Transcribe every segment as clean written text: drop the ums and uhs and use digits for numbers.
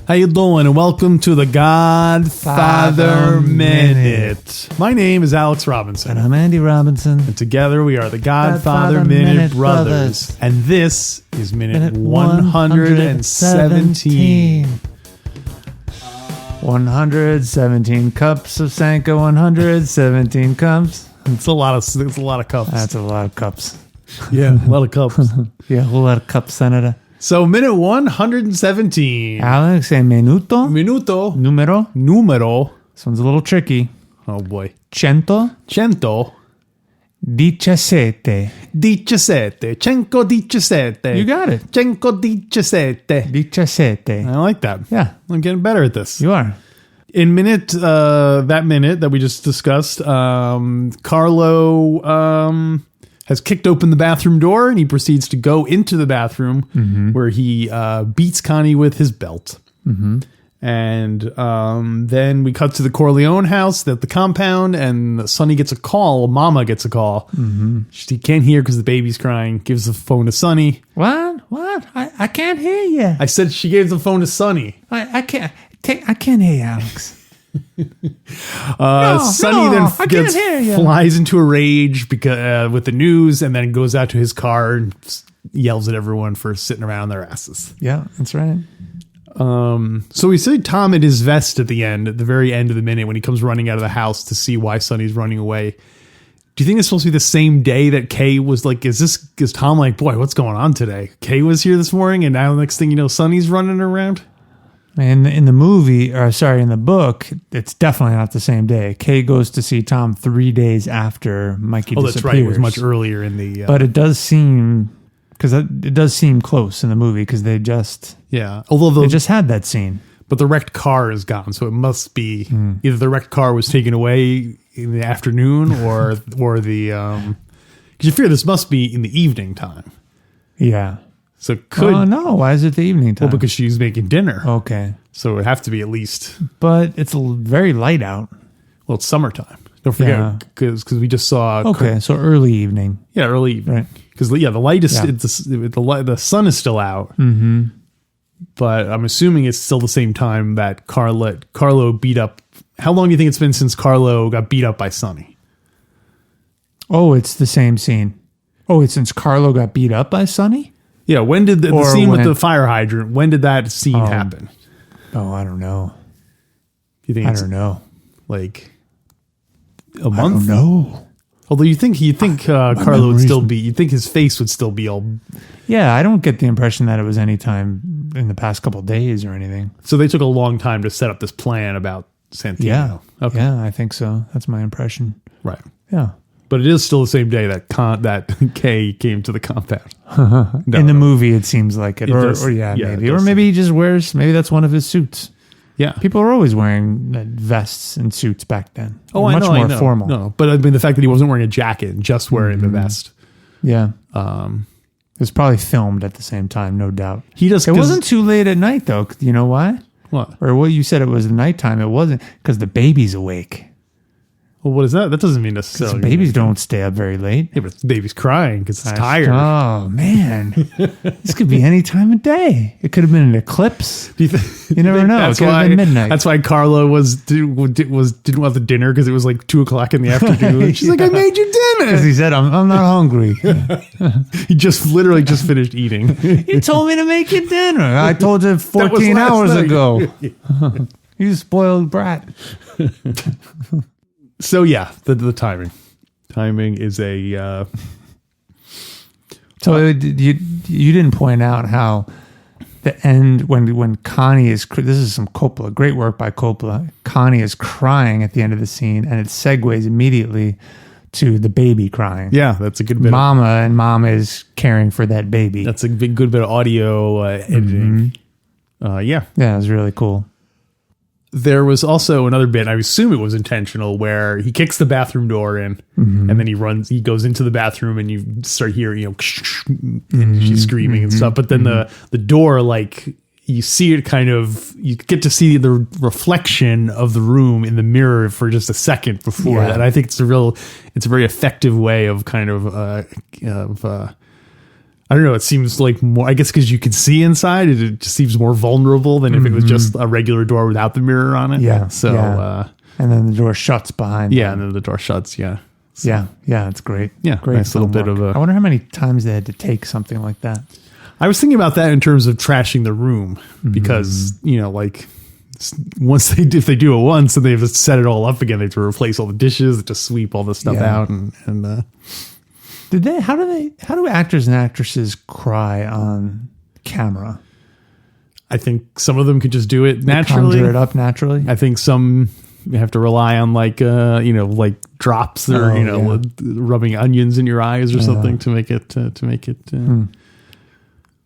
How you doing? And welcome to the Godfather Minute. My name is Alex Robinson. And I'm Andy Robinson. And together we are the Godfather Minute Brothers. And this is minute 117. 117 cups of Sanka, 117 cups. It's a lot of cups. That's a lot of cups. Yeah, a lot of cups. Yeah, a whole lot of cups, Senator. So minute 117. Alex, a minuto. Numero. This one's a little tricky. Oh boy. Cento. Diciassette. You got it. 117. I like that. Yeah. I'm getting better at this. You are. In that minute that we just discussed, Carlo has kicked open the bathroom door and he proceeds to go into the bathroom where he beats Connie with his belt. And then we cut to the Corleone house, the compound, and Sonny gets a call. Mama gets a call. She can't hear because the baby's crying. Gives the phone to Sonny. What? I can't hear you. I said she gave the phone to Sonny. I can't hear you, Alex. Sonny flies into a rage because with the news, and then goes out to his car and yells at everyone for sitting around their asses. Yeah, that's right. So we see Tom in his vest at the very end of the minute when he comes running out of the house to see why Sonny's running away. Do you think it's supposed to be the same day that Kay was like, is Tom like, boy, what's going on today? Kay was here this morning and now the next thing you know, Sonny's running around? In the book, it's definitely not the same day. Kay goes to see Tom 3 days after Mikey disappears. That's right. It was much earlier in the... But it does seem... Because it does seem close in the movie because they just... Yeah. Although they just had that scene. But the wrecked car is gone, so it must be... Either the wrecked car was taken away in the afternoon or the... Because you figure this must be in the evening time. Yeah. So it could... Oh, no. Why is it the evening time? Well, because she's making dinner. Okay. So it would have to be at least... But it's very light out. Well, it's summertime. Don't forget, because we just saw... Okay, so early evening. Yeah, early evening. Right. Because, the light is... The sun is still out. But I'm assuming it's still the same time that Carlo beat up... How long do you think it's been since Carlo got beat up by Sonny? Oh, it's the same scene. Oh, it's since Carlo got beat up by Sonny? Yeah, when did the scene with the fire hydrant, when did that scene happen? Oh, I don't know. You think I don't know. Like a month? I don't know. Although you think Carlo would still be, you think his face would still be all... Yeah, I don't get the impression that it was any time in the past couple of days or anything. So they took a long time to set up this plan about Santino. Yeah. Okay. Yeah, I think so. That's my impression. Right. Yeah. But it is still the same day that Kay came to the compound. In the movie, it seems like it. Maybe. Or maybe he just wears, maybe that's one of his suits. Yeah. People were always wearing vests and suits back then. Oh, much more formal. No, but I mean, the fact that he wasn't wearing a jacket and just wearing the vest. Yeah. It was probably filmed at the same time, no doubt. It wasn't too late at night, though. You know why? What? Or what you said it was nighttime. It wasn't because the baby's awake. Well, what is that? That doesn't mean necessarily. Babies don't stay up very late. Yeah, but the baby's crying because it's tired. Oh, man. This could be any time of day. It could have been an eclipse. You never know. It could have been midnight. That's why Carlo didn't want the dinner because it was like 2:00 in the afternoon. She's like, I made you dinner. Because he said, I'm not hungry. He literally just finished eating. You told me to make you dinner. I told you 14 hours ago. You spoiled brat. So yeah, the timing. Timing is a... So you didn't point out how the end, when Connie is... This is some Coppola. Great work by Coppola. Connie is crying at the end of the scene, and it segues immediately to the baby crying. Yeah, that's a good bit. Mama is caring for that baby. That's a good bit of audio editing. Yeah. Yeah, it was really cool. there was also another bit, I assume it was intentional, where he kicks the bathroom door in and then he goes into the bathroom and you start hearing, and she's screaming and stuff. But then the door, like, you see it you get to see the reflection of the room in the mirror for just a second before that. And I think it's a very effective way of kind of, I don't know. It seems like more, I guess, because you can see inside, it just seems more vulnerable than if it was just a regular door without the mirror on it. Yeah. So, and then the door shuts behind. Yeah. And then the door shuts. Yeah. So, yeah. It's great. Yeah. Great. Nice little bit of I wonder how many times they had to take something like that. I was thinking about that in terms of trashing the room because, like, if they do it once and they have to set it all up again, they have to replace all the dishes, to sweep all the stuff out and how do actors and actresses cry on camera? I think some of them could just do it naturally. Conjure it up naturally. I think some you have to rely on like drops or rubbing onions in your eyes or something to make it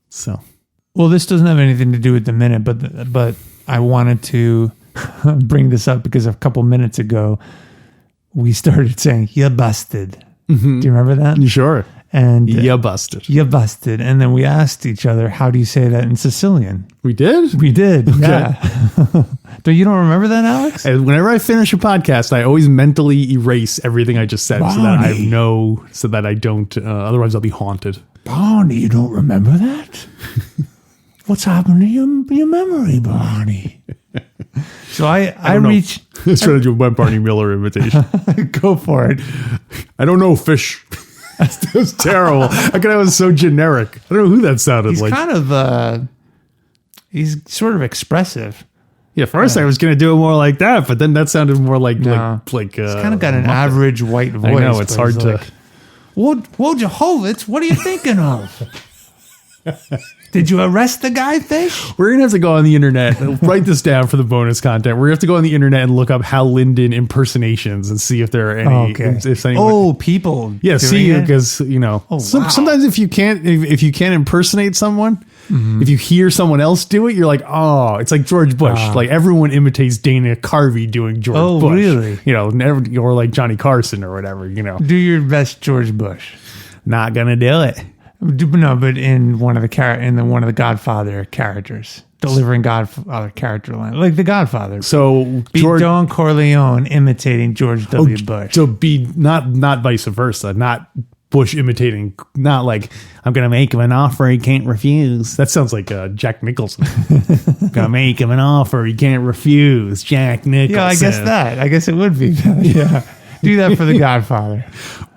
so. Well, this doesn't have anything to do with the minute, but I wanted to bring this up because a couple minutes ago we started saying "you busted." Mm-hmm. Do you remember that? Sure. And you busted. You busted. And then we asked each other, how do you say that in Sicilian? We did? We did. Okay. Yeah. You don't remember that, Alex? And whenever I finish a podcast, I always mentally erase everything I just said so that I don't, otherwise I'll be haunted. Barney, you don't remember that? What's happened to your memory, Barney? So I reach. I was trying to do a Barney Miller imitation. Go for it. I don't know, fish. That was terrible. That guy was so generic. I don't know who that sounded like. He's kind of, he's sort of expressive. Yeah, first I was going to do it more like that, but then that sounded more like he's kind of got an average white voice. I know, it's hard to. Whoa, Jehovah's, what are you thinking of? Did you arrest the guy, fish? We're going to have to go on the internet. Write this down for the bonus content. We're going to have to go on the internet and look up Hal Linden impersonations and see if there are any. People. Yeah, see, because, sometimes if you can't impersonate someone, if you hear someone else do it, you're like, oh, it's like George Bush. Like everyone imitates Dana Carvey doing George Bush. Really? Or like Johnny Carson or whatever, Do your best George Bush. Not going to do it. No, but in one of the Godfather characters, delivering Godfather character line, like the Godfather. So Don Corleone imitating George W. Bush. So be not vice versa, not Bush imitating, not like I'm gonna make him an offer he can't refuse. That sounds like Jack Nicholson. Gonna make him an offer he can't refuse, Jack Nicholson. Yeah, I guess it would be. Yeah. Do that for the Godfather.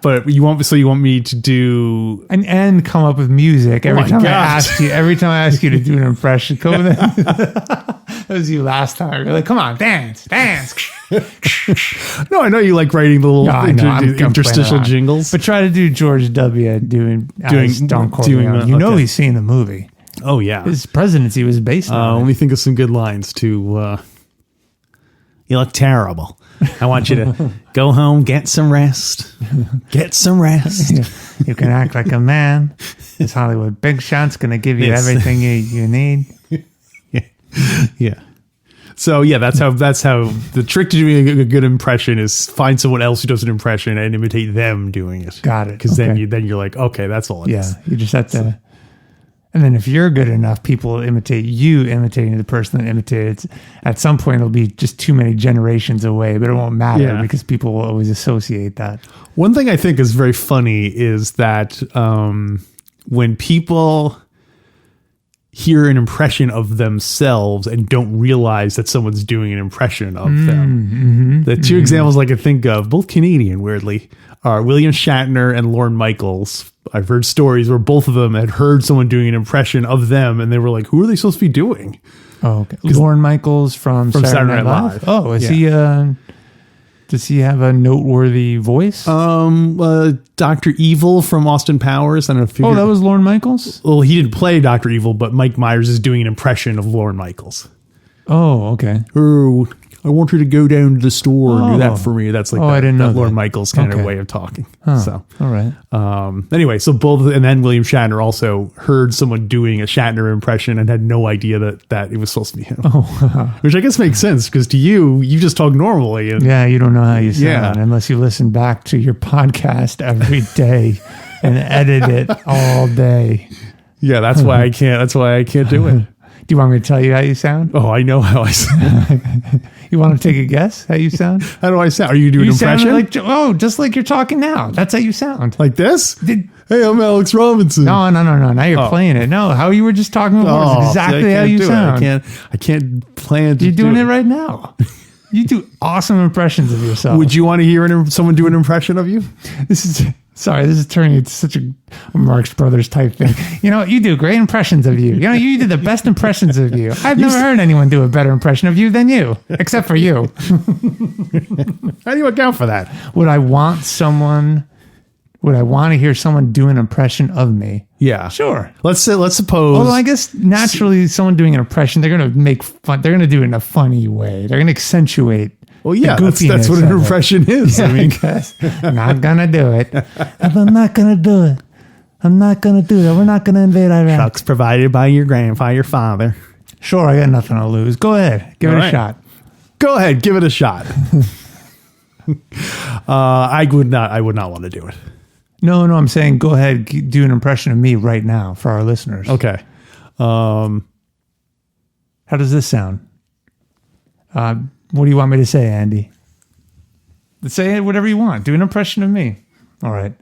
But you want me to do and come up with music every time I ask you. Every time I ask you to do an impression, that was you last time. You're like, come on, dance. No, I know you like writing the little interstitial jingles. But try to do George W. doing Don Corleone. He's seen the movie. Oh yeah, his presidency was based on. Let me think of some good lines to. You look terrible. I want you to go home, get some rest. Get some rest. You can act like a man. This Hollywood big shot's going to give you everything you need. Yeah. So yeah, that's how the trick to doing a good impression is find someone else who does an impression and imitate them doing it. Got it. Because then you're like, okay, that's all it is. Yeah, you just have to. And then if you're good enough, people will imitate you imitating the person that imitated it. At some point, it'll be just too many generations away, but it won't matter because people will always associate that. One thing I think is very funny is that when people hear an impression of themselves and don't realize that someone's doing an impression of them. The two examples I can think of, both Canadian, weirdly, are William Shatner and Lorne Michaels. I've heard stories where both of them had heard someone doing an impression of them, and they were like, who are they supposed to be doing? Oh, okay. Lorne Michaels from Saturday Night Live? Oh, is he... does he have a noteworthy voice? Dr. Evil from Austin Powers. I don't know if that was Lorne Michaels? Well, he didn't play Dr. Evil, but Mike Myers is doing an impression of Lorne Michaels. Oh, okay. Oh, I want you to go down to the store and do that for me. That's like I didn't know Lorne that. Michaels kind of way of talking. So, all right. Anyway, so both, and then William Shatner also heard someone doing a Shatner impression and had no idea that it was supposed to be him. Which I guess makes sense because to you just talk normally. And, yeah, you don't know how you sound unless you listen back to your podcast every day and edit it all day. Yeah, that's why I can't. That's why I can't do it. Do you want me to tell you how you sound? Oh, I know how I sound. You want to take a guess how you sound? How do I sound? Are you doing an impression? Just like you're talking now. That's how you sound. Like this? Hey, I'm Alex Robinson. No. Now you're playing it. No, how you were just talking before is exactly how you sound. I can't plan to. You're doing it right now. You do awesome impressions of yourself. Would you want to hear someone do an impression of you? This is turning into such a Marx Brothers type thing. You do great impressions of you. You do the best impressions of you. I've never heard anyone do a better impression of you than you, except for you. How do you account for that? Would I want to hear someone do an impression of me? Yeah. Sure. Let's suppose. Although I guess naturally someone doing an impression, they're going to make fun. They're going to do it in a funny way. They're going to accentuate. Well, yeah, that's what an impression is. Yeah, I guess. I'm not going to do it. I'm not going to do it. I'm not going to do that. We're not going to invade Iraq. Trucks provided by your grandfather, your father. Sure, I got nothing to lose. Go ahead. Give it a shot. Go ahead. Give it a shot. I would not want to do it. No, I'm saying go ahead, do an impression of me right now for our listeners. Okay. How does this sound? What do you want me to say, Andy? Say it, whatever you want. Do an impression of me. All right.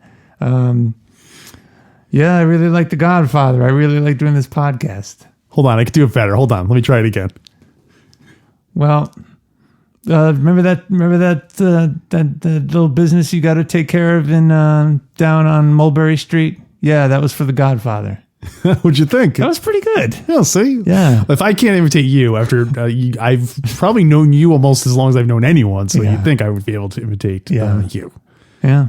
Yeah, I really like The Godfather. I really like doing this podcast. Hold on, I could do it better. Hold on, let me try it again. Well, remember that little business you got to take care of in down on Mulberry Street? Yeah, that was for The Godfather. What'd you think? That was pretty good. Yeah, see? Yeah. If I can't imitate you after I've probably known you almost as long as I've known anyone, so you'd think I would be able to imitate you. Yeah.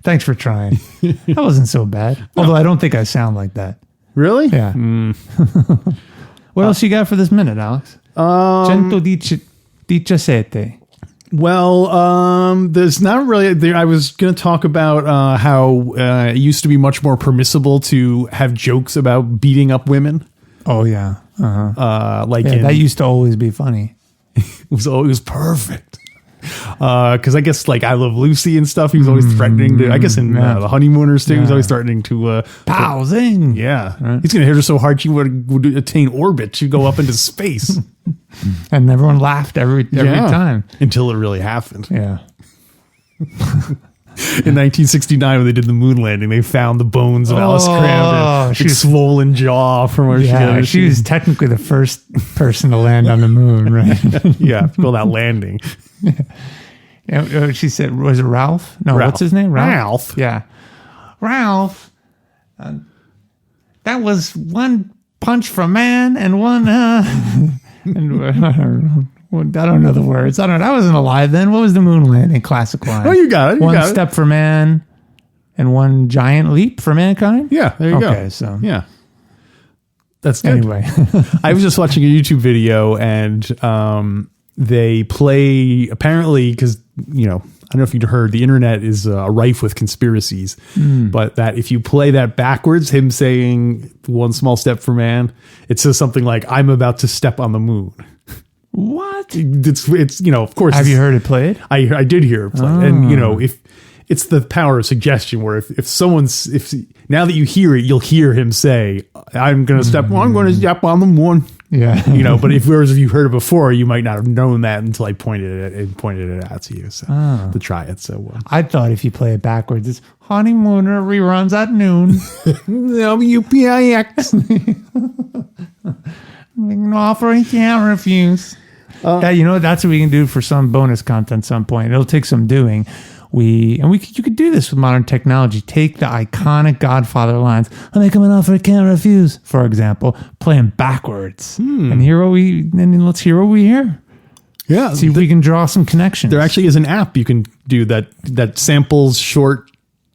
Thanks for trying. That wasn't so bad. Although I don't think I sound like that. Really? Yeah. What else you got for this minute, Alex? 117. Well, there's not really. I was going to talk about how it used to be much more permissible to have jokes about beating up women. Oh yeah, that used to always be funny. It was perfect. Because I guess like I Love Lucy and stuff, he was always threatening to. I guess in The Honeymooners too, he was always threatening to. Pow zing! Yeah, right. He's going to hit her so hard she would attain orbit. She'd go up into space. And everyone laughed every time until it really happened. Yeah. In 1969, when they did the moon landing, they found the bones of Alice Cram, big swollen jaw from where she was technically the first person to land on the moon, right? Yeah, call that landing. Yeah. She said, was it Ralph? No, Ralph. What's his name? Ralph. Yeah. Ralph. That was one punch from man and one... and I don't know the words. I wasn't alive then. What was the moon landing classic line? Oh, you got it. One step for man and one giant leap for mankind? Yeah, there you go. Okay, so... Yeah. That's good. Anyway. I was just watching a YouTube video and they play, apparently, because, I don't know if you'd heard, the internet is rife with conspiracies, but that if you play that backwards, him saying one small step for man, it says something like, I'm about to step on the moon. What? It's of course. Have you heard it played? I did hear it played. And, if it's the power of suggestion where if now that you hear it, you'll hear him say, I'm going to step on the moon. Yeah. But if you heard it before, you might not have known that until I pointed it out to you. So to try it. So I thought if you play it backwards, it's Honeymooner reruns at noon. WPIX. An offer you can't refuse. That's what we can do for some bonus content at some point. It'll take some doing. You could do this with modern technology. Take the iconic Godfather lines. I make him an offer I can't refuse, for example, play them backwards, and let's hear what we hear. Yeah, see if we can draw some connections. There actually is an app you can do that samples short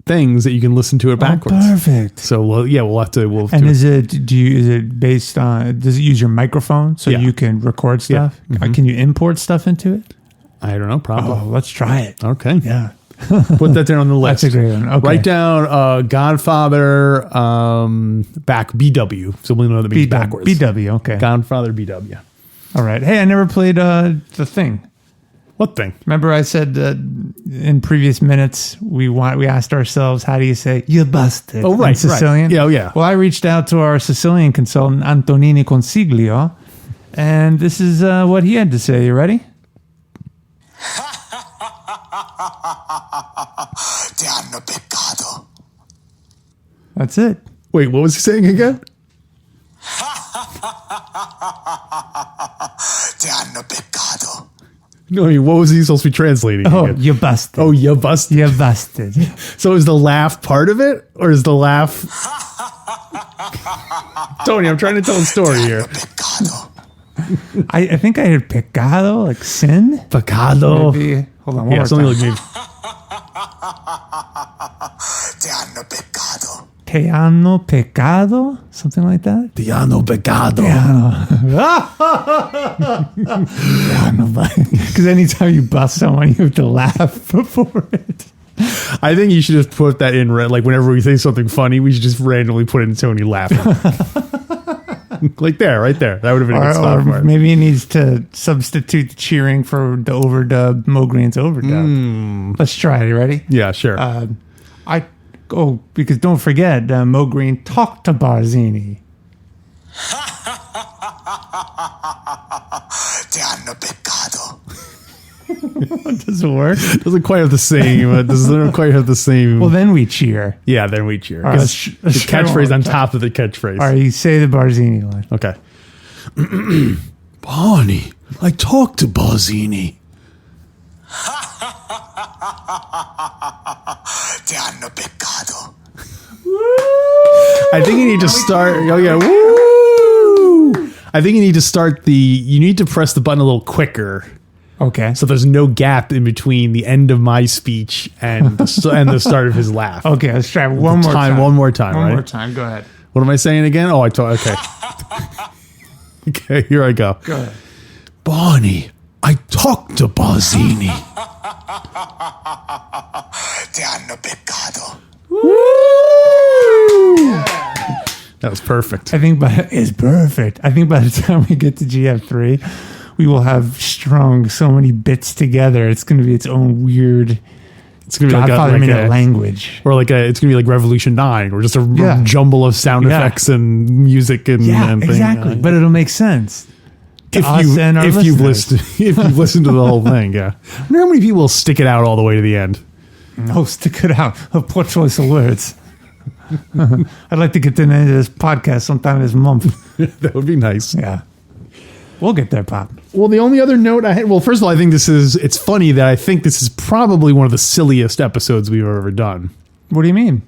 things that you can listen to it backwards. Oh, perfect. So we'll have to. And is it based on? Does it use your microphone so you can record stuff? Yeah. Mm-hmm. Can you import stuff into it? I don't know. Probably. Oh, let's try it. Okay. Yeah. Put that down on the list. That's a great one. Okay. Write down Godfather back BW. So we know that means backwards. BW. Okay. Godfather BW. All right. Hey, I never played the thing. What thing? Remember, I said in previous minutes we asked ourselves, how do you say "you busted"? Oh, right, in Sicilian. Right. Yeah. Well, I reached out to our Sicilian consultant Antonini Consiglio, and this is what he had to say. You ready? Ti hanno peccato. That's it. Wait, what was he saying again? Ti hanno peccato. No, I mean, what was he supposed to be translating? Oh, again? you busted. Oh, you busted. You busted. So is the laugh part of it, or is the laugh? Tony, I'm trying to tell a story here. Peccato. I think I heard pecado, like sin. Pecado. Maybe. Hold on, one Yeah, more something time. like maybe. Ti hanno peccato. Te hanno pecado? Something like that? Ti hanno pecado. Because anytime you bust someone, you have to laugh before it. I think you should just put that in, like whenever we say something funny, we should just randomly put in Tony laughing. Like there, right there. That would have been a good spot for Or it. maybe he needs to substitute the cheering for the overdub, Mo Green's overdub. Let's try it. You ready? Yeah, sure. Because don't forget, Mo Green talked to Barzini. Ti hanno peccato. Does it work? Doesn't quite have the same. Doesn't quite have the same. Well, then we cheer. Yeah, then we cheer. All right, 'Cause let's the try one catchphrase more on time. top of the catchphrase. All right, you say the Barzini line. Okay. Barney, I talked to Barzini. Ti hanno peccato. I think you need to start. Oh yeah, woo! I think you need to start you need to press the button a little quicker, Okay. so there's no gap in between the end of my speech and the start of his laugh. Okay, let's try one more time. One more time. One right? more time. Go ahead. What am I saying again? Oh, okay. Okay, here I go. Go ahead. Barney, I talked to Barzini. Ti hanno peccato. That was perfect. It's perfect. I think by the time we get to GF3, we will have strung so many bits together. It's going to be its own weird It's gonna be Godfather like minute a language. or it's gonna be like Revolution 9, or just a Yeah. jumble of sound Yeah. effects and music and Yeah, and thing. exactly. But it'll make sense. to if us you and our if you've listeners. listened if you've listened to the whole thing, yeah. I wonder how many people will stick it out all the way to the end. No, stick it out. A poor choice of words. I'd like to get to the end of this podcast sometime this month. That would be nice. Yeah. We'll get there, Pop. Well, the only other note I had, well, first of all, I think it's funny that I think this is probably one of the silliest episodes we've ever done. What do you mean?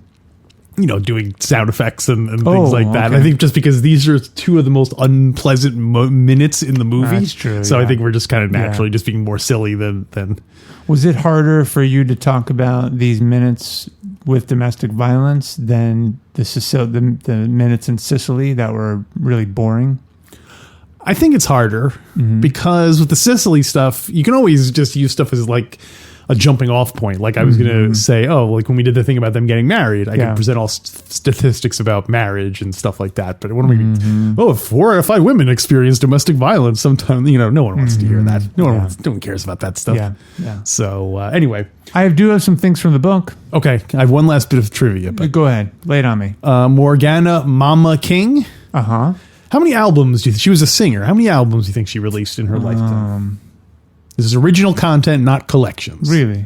You know, doing sound effects and things Oh, like that. okay. I think just because these are two of the most unpleasant minutes in the movie. That's true, So I yeah. think we're just kind of naturally just being more silly than. Was it harder for you to talk about these minutes with domestic violence than the minutes in Sicily that were really boring? I think it's harder because with the Sicily stuff, you can always just use stuff as like a jumping off point. Like I was going to say, like when we did the thing about them getting married, I could present all statistics about marriage and stuff like that. But when we, 4 out of 5 women experience domestic violence, sometimes, no one wants to hear that. No one cares about that stuff. Yeah. Yeah. So anyway, I do have some things from the book. okay. I have one last bit of trivia, but Go ahead. Lay it on me. Morgana Mama King. Uh-huh. How many albums do you think she was a singer? How many albums do you think she released in her lifetime? This is original content, not collections. Really?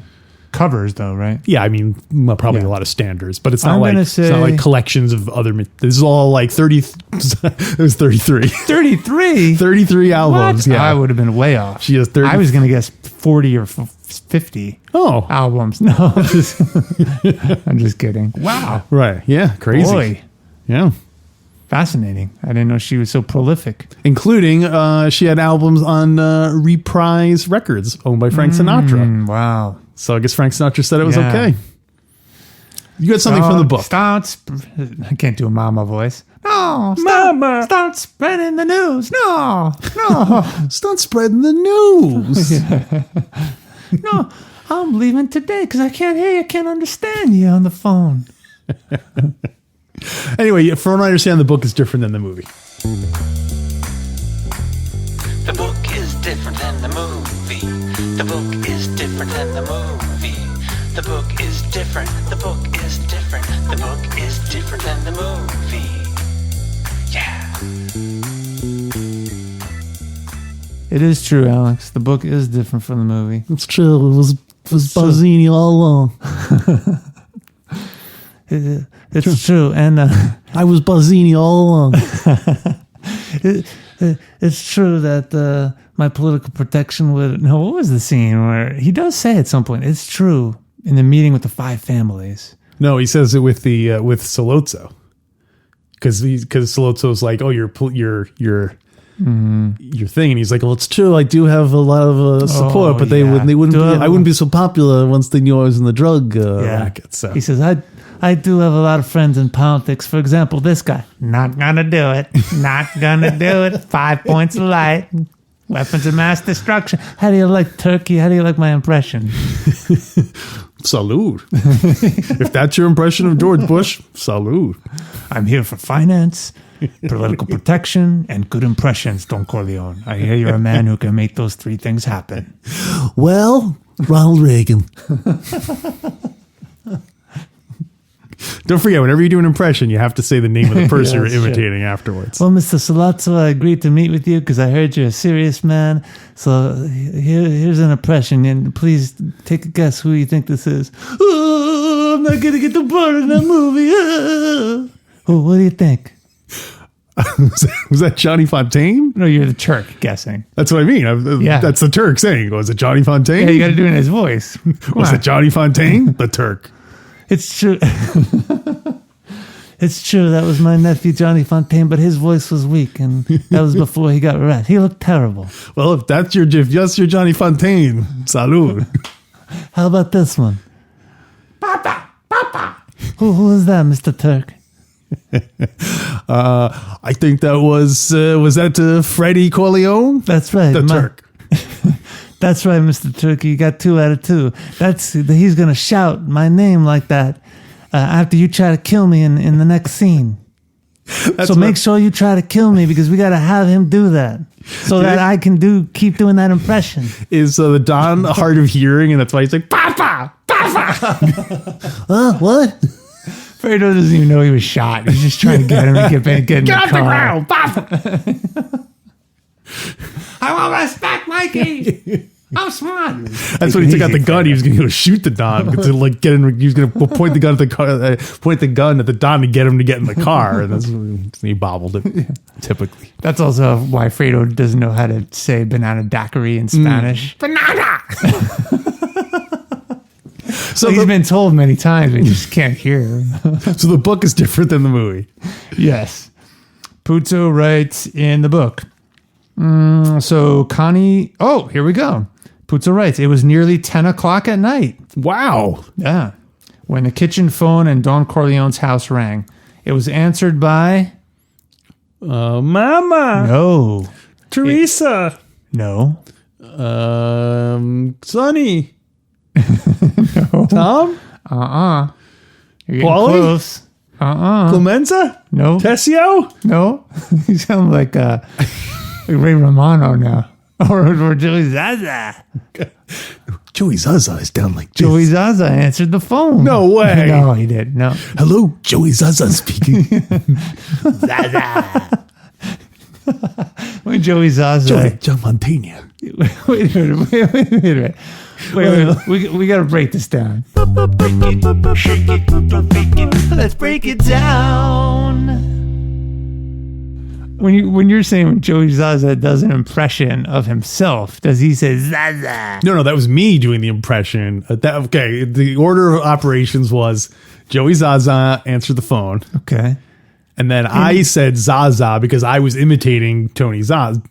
Covers, though, right? Yeah, I mean, well, probably Yeah. a lot of standards, but it's not I'm like gonna it's not like say- collections of other. This is all like 30. It was 33. 33? 33 albums. What? Yeah, I would have been way off. She has 30. I was going to guess 40 or 50 Oh, albums. No, I'm just kidding. Wow. right. Yeah, crazy. Boy, Yeah, fascinating. I didn't know she was so prolific. including she had albums on Reprise Records, owned by Frank Sinatra. Wow. So I guess Frank Sinatra said it was Yeah. okay. You got something from the book. I can't do a mama voice. No, start spreading the news. No. Start spreading the news. No, I'm leaving today because I can't hear you. I can't understand you on the phone. Anyway, from what I understand, the book is different than the movie. The book is different than the movie. The book is different than the movie. The book is different. The book is different. The book is different than the movie. Yeah. It is true, Alex. The book is different from the movie. It's true. It was Barzini all along. It's true. And I was Barzini all along. it's true that my political protection would... No, what was the scene where... He does say at some point, it's true, in the meeting with the 5 families. No, he says it with the with Solozzo. Because Solozzo's like, oh, your thing, and he's like, well, it's true. I do have a lot of support, but they wouldn't. I wouldn't be so popular once they knew I was in the drug racket. So he says, I do have a lot of friends in politics. For example, this guy, not gonna do it. Not gonna do it. 5 points of light. Weapons of mass destruction. How do you like Turkey? How do you like my impression? Salud. If that's your impression of George Bush, salud. I'm here for finance, political protection, and good impressions, Don Corleone. I hear you're a man who can make those 3 things happen. Well, Ronald Reagan. Don't forget, whenever you do an impression, you have to say the name of the person you're imitating afterwards. Well, Mr. Solazzo, I agreed to meet with you because I heard you're a serious man. So here's an impression, and please take a guess who you think this is. Oh, I'm not going to get the part in that movie. Oh, what do you think? Was that Johnny Fontaine? No, you're the Turk guessing. That's what I mean. That's the Turk saying. Was it Johnny Fontaine? Yeah, you got to do it in his voice. Was it Johnny Fontaine? The Turk. It's true. It's true. That was my nephew, Johnny Fontaine, but his voice was weak, and that was before he got rat. He looked terrible. Well, if that's your Johnny Fontaine, salud. How about this one? Papa. Who is that, Mr. Turk? I think that was that Freddie Corleone? That's right. The Turk. That's right, Mr. Turkey. You got 2 out of 2. He's going to shout my name like that after you try to kill me in the next scene. So make sure you try to kill me because we got to have him do that so that I can keep doing that impression. Is the Don hard of hearing, and that's why he's like, Papa! What? Fredo doesn't even know he was shot. He's just trying to get him to get in the car. Get off the ground, Papa! I want respect, Mikey. I'm smart. That's when he took out the gun. He was going to go shoot the Don to like get him. He was going to point the gun at the car, point the gun at the Don to get him to get in the car, and that's when he bobbled it. Typically, that's also why Fredo doesn't know how to say banana daiquiri in Spanish. Banana. So he's been told many times, but he just can't hear. So the book is different than the movie. Yes, Puzo writes in the book. So Connie, here we go. Puzo writes, it was nearly 10 o'clock at night. Wow. Yeah. When the kitchen phone in Don Corleone's house rang. It was answered by... Mama. No. Teresa. No. Sonny. No. Tom? You're getting Paulie? close. Clemenza? No. Tessio? No. You sound like Ray Romano now. Or Joey Zaza. Joey Zaza is down like this. Joey Zaza answered the phone. No way. No, he did. No. Hello, Joey Zaza speaking. Zaza. When Joey Zaza. John Montaigne. Wait a minute. Wait. We got to break this down. Break it, shake it, don't fake it. Let's break it down. When you're saying when Joey Zaza does an impression of himself, does he say Zaza? No, that was me doing the impression. Okay, the order of operations was Joey Zaza answered the phone. Okay. And then I said Zaza because I was imitating Joey Zaza.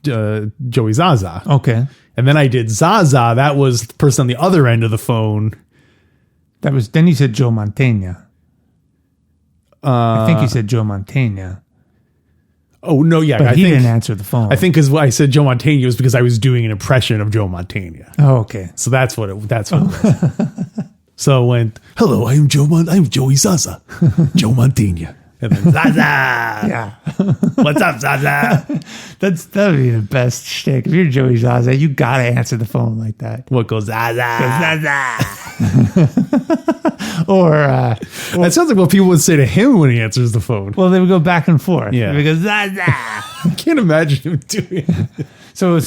Okay. And then I did Zaza. That was the person on the other end of the phone. Then you said Joe Mantegna. I think you said Joe Mantegna, Oh, no, yeah. but he didn't answer the phone. I think because I said Joe Mantegna was because I was doing an impression of Joe Mantegna. Oh, okay. So that's what it was. So it went, hello, I'm Joey Zaza. Joe Mantegna. And then Zaza. Yeah. What's up, Zaza? That would be the best shtick. If you're Joey Zaza, you gotta answer the phone like that. What goes Zaza? Or That sounds like what people would say to him when he answers the phone. well, they would go back and forth. Yeah. Because Zaza. I can't imagine him doing it. So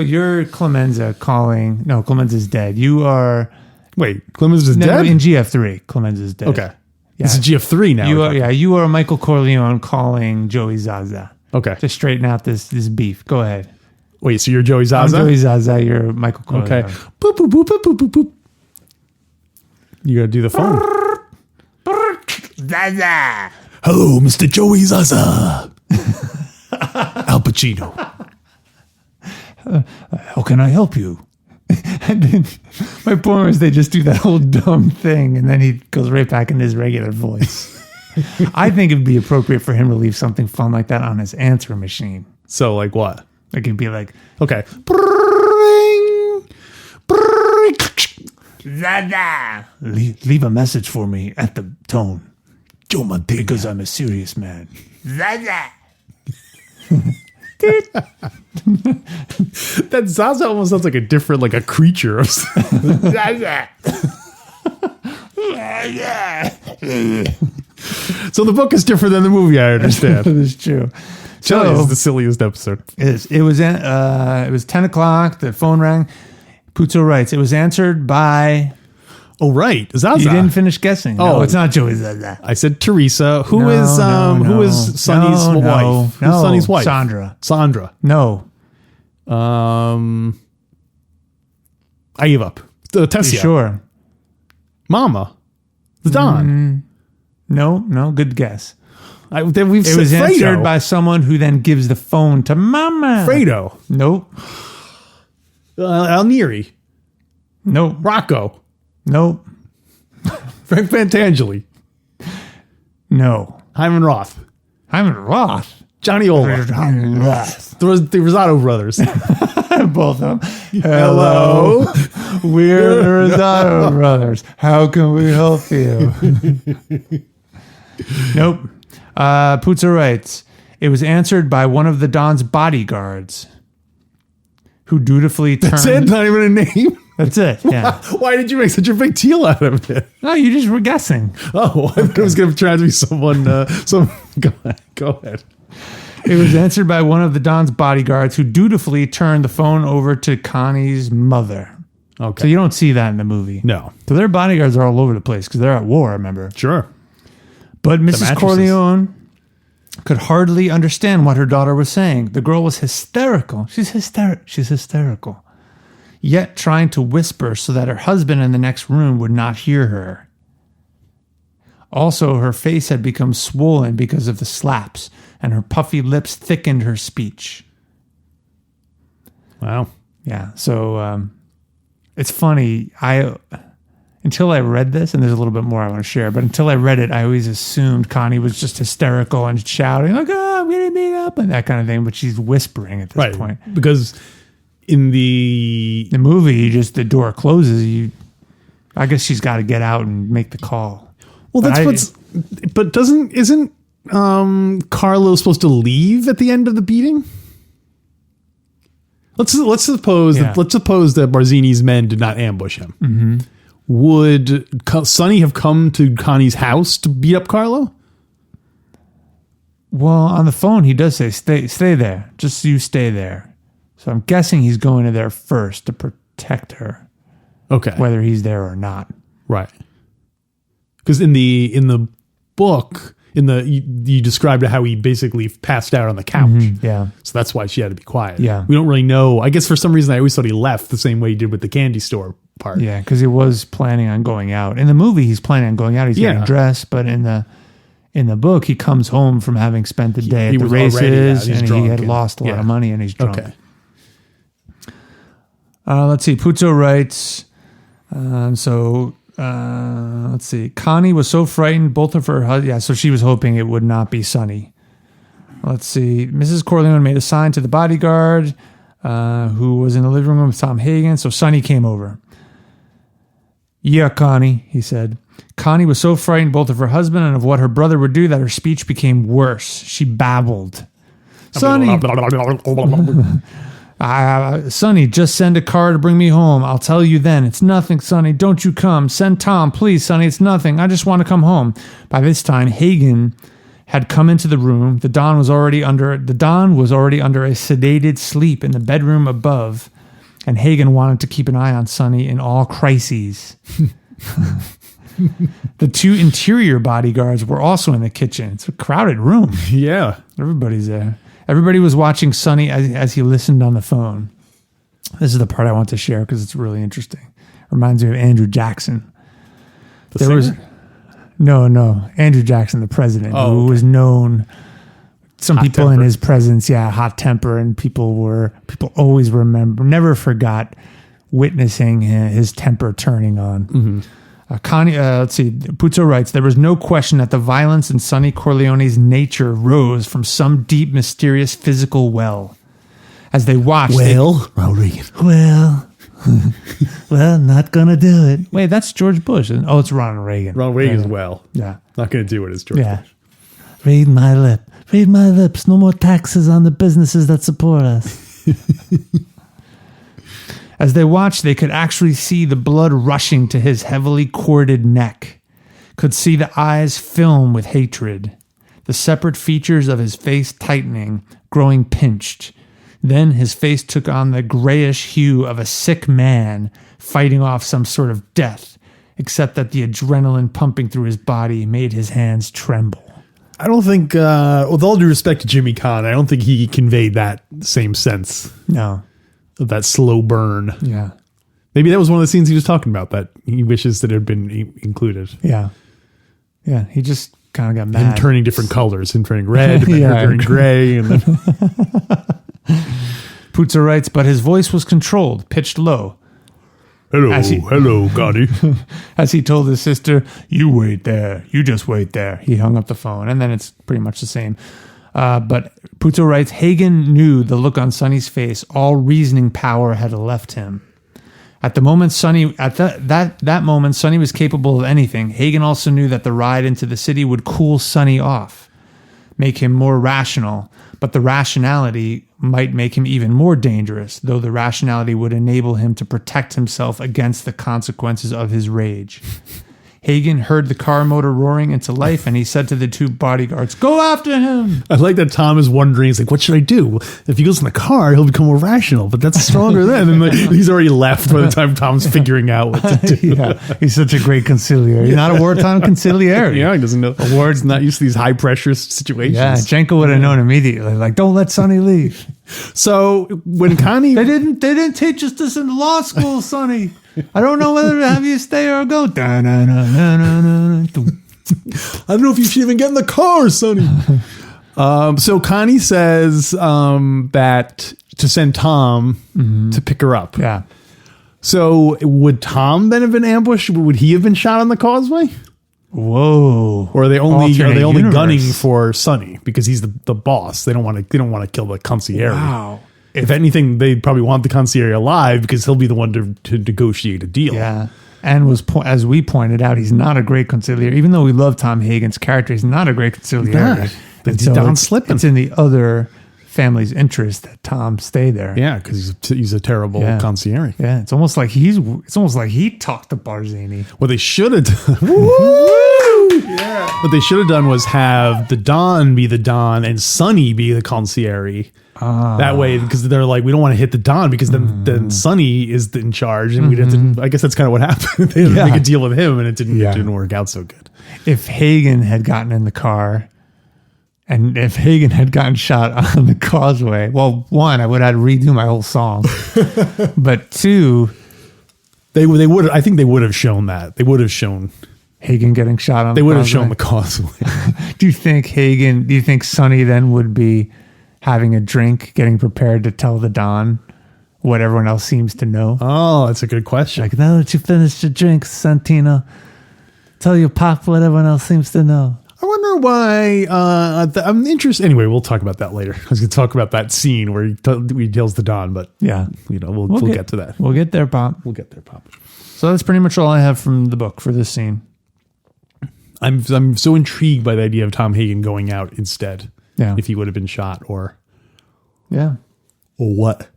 you're Clemenza calling. No, Clemenza's dead. You are Wait, Clemens is no, dead? in GF3. Clemenza's dead. Okay. Yeah. This is GF3 now. You are Michael Corleone calling Joey Zaza Okay. to straighten out this beef. Go ahead. Wait, so you're Joey I'm Zaza? Joey Zaza. You're Michael Corleone. Okay. Boop, boop, boop, boop, boop, boop, boop. You gotta do the phone. Zaza. Hello, Mr. Joey Zaza. Al Pacino. How can I help you? And then my point was they just do that whole dumb thing, and then he goes right back in his regular voice. I think it'd be appropriate for him to leave something fun like that on his answer machine. So, like what? Like it'd be like, Okay. Zaza, leave a message for me at the tone, Joe Mantegna. because I'm a serious man. Zaza. That Zaza almost sounds like a different, like a creature. Zaza. So the book is different than the movie, I understand. That is true. Jelly So is the silliest episode. it was 10 o'clock. The phone rang. Puzo writes, it was answered by. Oh, right. Zaza. You didn't finish guessing. No, Oh. it's not Joey Zaza. I said Teresa. Who No, is no, who no. is Sonny's No, wife? no, Who's Sonny's wife? Sandra. Sandra. No. I give up. You Tessia. sure? Mama. The Don. No. Good guess. We've It said was Fredo. answered by someone who then gives the phone to Mama. Fredo. Nope. Alnieri. Nope. Rocco. Nope. Frank Fantangeli. No. Hyman Roth. Hyman Roth. Johnny Ola. Roth. The Rosado brothers. Both of them. Hello. We're the Rosado brothers. How can we help you? Nope. Puzo writes, it was answered by one of the Don's bodyguards who dutifully turned. That's it? Not even a name? That's it. Yeah. Why did you make such a big deal out of it? No, you just were guessing. Oh, I thought it was going to try to be someone. Go ahead. It was answered by one of the Don's bodyguards who dutifully turned the phone over to Connie's mother. Okay. So you don't see that in the movie. No. So their bodyguards are all over the place because they're at war, remember? Sure. But Mrs. mattresses. Corleone could hardly understand what her daughter was saying. The girl was hysterical. She's hysterical. Yet trying to whisper so that her husband in the next room would not hear her. Also, her face had become swollen because of the slaps, and her puffy lips thickened her speech. Wow. Yeah, so it's funny. Until I read this, and there's a little bit more I want to share, but until I read it, I always assumed Connie was just hysterical and shouting, like, oh, I'm getting beat up, and that kind of thing, but she's whispering at this point. Because in the movie, the door closes, I guess she's got to get out and make the call. Well, isn't Carlo supposed to leave at the end of the beating? Let's suppose that Barzini's men did not ambush him. Mm-hmm. Would Sonny have come to Connie's house to beat up Carlo? Well, on the phone, he does say, stay there. Just you stay there. So I'm guessing he's going to there first to protect her. Okay. Whether he's there or not. Right. Because in the book, you described how he basically passed out on the couch. Mm-hmm, yeah. So that's why she had to be quiet. Yeah. We don't really know. I guess for some reason I always thought he left the same way he did with the candy store part. Yeah, because he was planning on going out. In the movie, he's planning on going out. He's getting dressed, but in the book, he comes home from having spent the day at the races, and he had lost a lot of money, and he's drunk. Okay. Let's see. Puzo writes, Let's see. Connie was so frightened, both of her... Yeah, so she was hoping it would not be Sonny. Let's see. Mrs. Corleone made a sign to the bodyguard who was in the living room with Tom Hagen. So Sonny came over. Yeah, Connie, he said. Connie was so frightened both of her husband and of what her brother would do that her speech became worse. She babbled. Sonny, Sonny, just send a car to bring me home. I'll tell you then. It's nothing, Sonny. Don't you come. Send Tom, please, Sonny. It's nothing. I just want to come home. By this time, Hagen had come into the room. The Don was already under a sedated sleep in the bedroom above, and Hagen wanted to keep an eye on Sonny in all crises. The two interior bodyguards were also in the kitchen. It's a crowded room. Yeah. Everybody's there. Everybody was watching Sonny as he listened on the phone. This is the part I want to share because it's really interesting. Reminds me of Andrew Jackson. No, Andrew Jackson, the president, who was known. Some hot people temper. In his presence, hot temper, and people always never forgot witnessing his temper turning on. Mm-hmm. Connie, let's see. Puzo writes, there was no question that the violence in Sonny Corleone's nature rose from some deep, mysterious physical well. As they watched... Ronald Reagan. Well, not gonna do it. Wait, that's George Bush. It's Ronald Reagan. Ronald Reagan's well. Yeah. Not gonna do it as George Bush. Read my lips. No more taxes on the businesses that support us. As they watched, they could actually see the blood rushing to his heavily corded neck, could see the eyes film with hatred, the separate features of his face tightening, growing pinched. Then his face took on the grayish hue of a sick man fighting off some sort of death, except that the adrenaline pumping through his body made his hands tremble. I don't think, with all due respect to Jimmy Caan, I don't think he conveyed that same sense. No. Of that slow burn. Yeah. Maybe that was one of the scenes he was talking about that he wishes that it had been included. Yeah. Yeah. He just kind of got mad. Him turning different colors. Him turning red, and then her turning gray. And then Puzo writes, but his voice was controlled, pitched low. Hello, Connie. As he told his sister, you wait there. You just wait there. He hung up the phone. And then it's pretty much the same. But Puzo writes, Hagen knew the look on Sonny's face. All reasoning power had left him. At the moment, that moment, Sonny was capable of anything. Hagen also knew that the ride into the city would cool Sonny off, make him more rational. But the rationality might make him even more dangerous, though the rationality would enable him to protect himself against the consequences of his rage. Hagen heard the car motor roaring into life, and he said to the two bodyguards, go after him! I like that Tom is wondering, he's like, what should I do? If he goes in the car, he'll become more rational, but that's stronger then. And he's already left by the time Tom's figuring out what to do. He's such a great conciliary. He's not a wartime conciliary. He doesn't know. Ward's not used to these high-pressure situations. Yeah, Jenko would have known immediately. Like, don't let Sonny leave. So, when Connie... They didn't teach us this in law school, Sonny. I don't know whether to have you stay or go. I don't know if you should even get in the car, Sonny. So Connie says that to send Tom to pick her up. Yeah. So would Tom then have been ambushed? Would he have been shot on the causeway? Whoa. Or are they only gunning for Sonny because he's the boss? They don't want to kill the concierge. Wow. If anything, they'd probably want the concierge alive because he'll be the one to negotiate a deal. Yeah. And as we pointed out, he's not a great conciliary. Even though we love Tom Hagen's character, he's not a great conciliary. But Don's slipping. It's in the other family's interest that Tom stay there. Yeah, because he's a terrible concierge. Yeah, it's almost like he talked to Barzini. What they should have done. What they should have done was have the Don be the Don and Sonny be the concierge. That way, because they're like, we don't want to hit the Don because then Sonny is in charge, and we'd have to. I guess that's kind of what happened. They had to make a deal with him, and it didn't work out so good. If Hagen had gotten in the car, and if Hagen had gotten shot on the causeway, well, one, I would have had to redo my whole song, but two, they would. I think they would have shown that. They would have shown Hagen getting shot on. They would have shown the causeway. Do you think Sonny then would be having a drink, getting prepared to tell the Don what everyone else seems to know. Oh, that's a good question. Like, now that you finished your drink, Santino, tell your pop what everyone else seems to know. I wonder why. I'm interested. Anyway, we'll talk about that later. I was going to talk about that scene where he tells the Don, but Yeah. we'll get to that. We'll get there, Pop. We'll get there, Pop. So that's pretty much all I have from the book for this scene. I'm so intrigued by the idea of Tom Hagen going out instead. Yeah. If he would have been shot or what.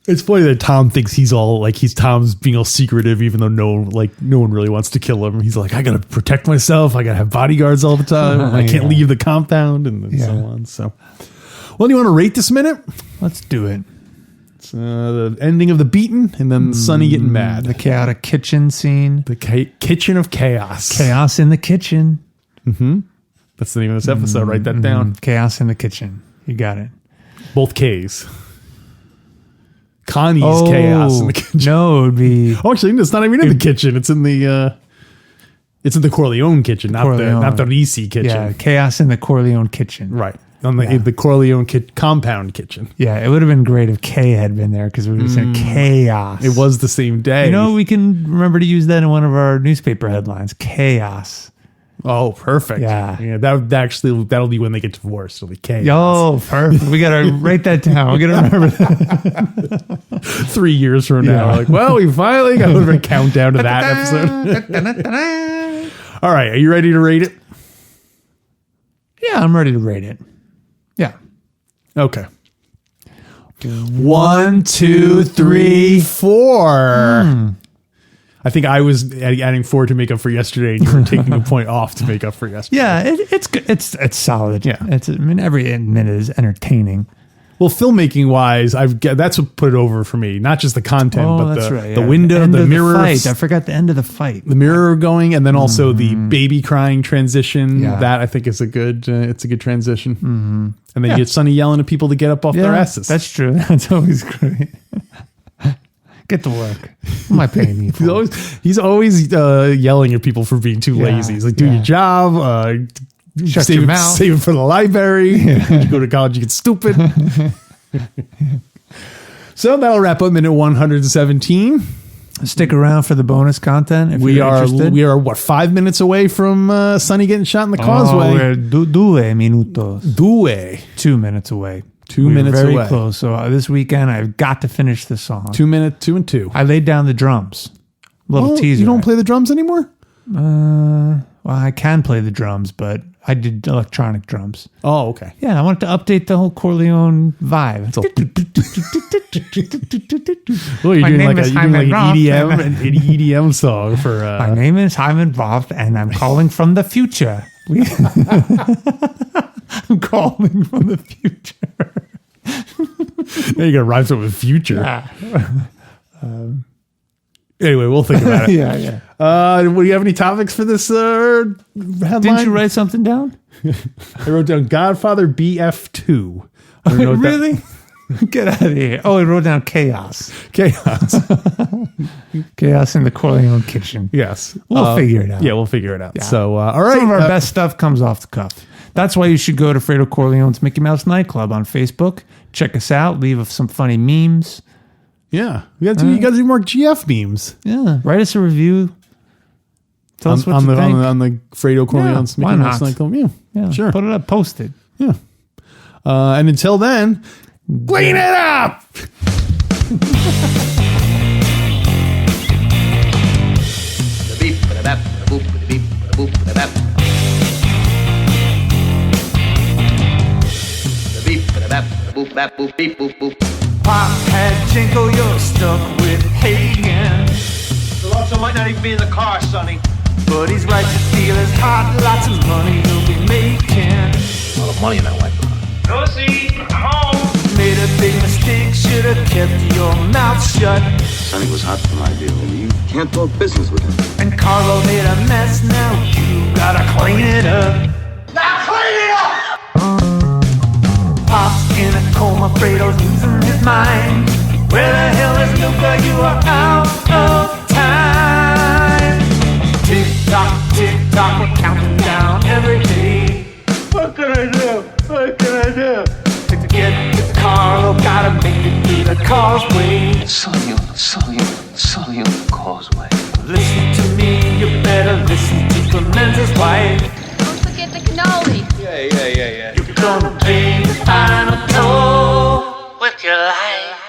It's funny that Tom thinks he's Tom's being all secretive, even though no one really wants to kill him. He's like, I gotta protect myself. I gotta have bodyguards all the time. I can't leave the compound and so on. So, well, do you want to rate this minute? Let's do it. It's the ending of the beaten, and then Sonny getting mad. The chaotic kitchen scene. The kitchen of chaos. Chaos in the kitchen. That's the name of this episode. Write that down. Chaos in the kitchen. You got it. Both K's. Connie's chaos in the kitchen. No, it would be. Oh, actually, it's not even in the kitchen. It's in the Corleone kitchen, not the Risi kitchen. Yeah, chaos in the Corleone kitchen. Right. On the Corleone compound kitchen. Yeah, it would have been great if K had been there because we would have said chaos. It was the same day. You know, we can remember to use that in one of our newspaper headlines. Chaos. Oh, perfect. Yeah. That'll be when they get divorced. It'll be chaos. Oh, perfect. We got to write that down. We got to remember that. 3 years from now. Yeah. Like, well, we finally got a countdown to that episode. All right. Are you ready to rate it? Yeah, I'm ready to rate it. Yeah. Okay. 1, 2, 3, 4. I think I was adding 4 to make up for yesterday, and you were taking a point off to make up for yesterday. Yeah, it's good. It's solid. Yeah. Every minute is entertaining. Well, filmmaking wise, that's what put it over for me. Not just the content, but the window, the mirror. Fight. I forgot the end of the fight. The mirror going, and then also the baby crying transition. Yeah. That I think is a good. It's a good transition. Mm-hmm. And then you get Sonny yelling at people to get up off their asses. That's true. That's always great. Get to work. What am I paying you for? He's always yelling at people for being too lazy. He's like, do your job. Shut your mouth. Save it for the library. You go to college, you get stupid. So that'll wrap up minute 117. Stick around for the bonus content if you're interested. We are, 5 minutes away from Sonny getting shot in the causeway? We're 2 minutos. 2 minutes away. 2 minutes very away. Close. So this weekend, I've got to finish the song. 2 minutes, 2 and 2. I laid down the drums. Little teaser. You don't play the drums anymore? Well, I can play the drums, but I did electronic drums. Oh, okay. Yeah, I wanted to update the whole Corleone vibe. Well, you're doing like an Roth. an EDM song for. My name is Hyman Roth, and I'm calling from the future. I'm calling from the future. Now you got to rhyme something with future. Yeah. Anyway, we'll think about it. Yeah. Do you have any topics for this headline? Didn't you write something down? I wrote down Godfather BF2. I don't know what really? Get out of here. Oh, I wrote down chaos. Chaos. Chaos in the Corleone kitchen. Yes. We'll figure it out. Yeah, we'll figure it out. Yeah. So, all right. Some of our best stuff comes off the cuff. That's why you should go to Fredo Corleone's Mickey Mouse Nightclub on Facebook. Check us out. Leave us some funny memes. Yeah. You got to do more GF memes. Yeah. Write us a review. Tell us what you think. On the Fredo Corleone's Mickey Mouse Nightclub. Yeah. Sure. Put it up. Post it. Yeah. And until then, clean it up! Pop had Jinko, you're stuck with Hagen. The also might not even be in the car, Sonny. But he's right to steal his heart, lots of money he'll be making. A lot of money in that white car. Lucy, home. Made a big mistake, should've kept your mouth shut. Sonny was hot for my deal. You can't talk business with him. And Carlo made a mess, now you gotta clean it up. Now clean it up! Pop's in a coma, Fredo's losing his mind. Where the hell is Luca? You are out of time. Tick tock, we're counting down every day. What can I do? What can I do? To get to Carlo, gotta make it through the causeway. Saw you on the causeway. Listen to me, you better listen to Clemenza's wife. Don't forget the cannoli. Yeah. You're gonna pay the final toll with your life.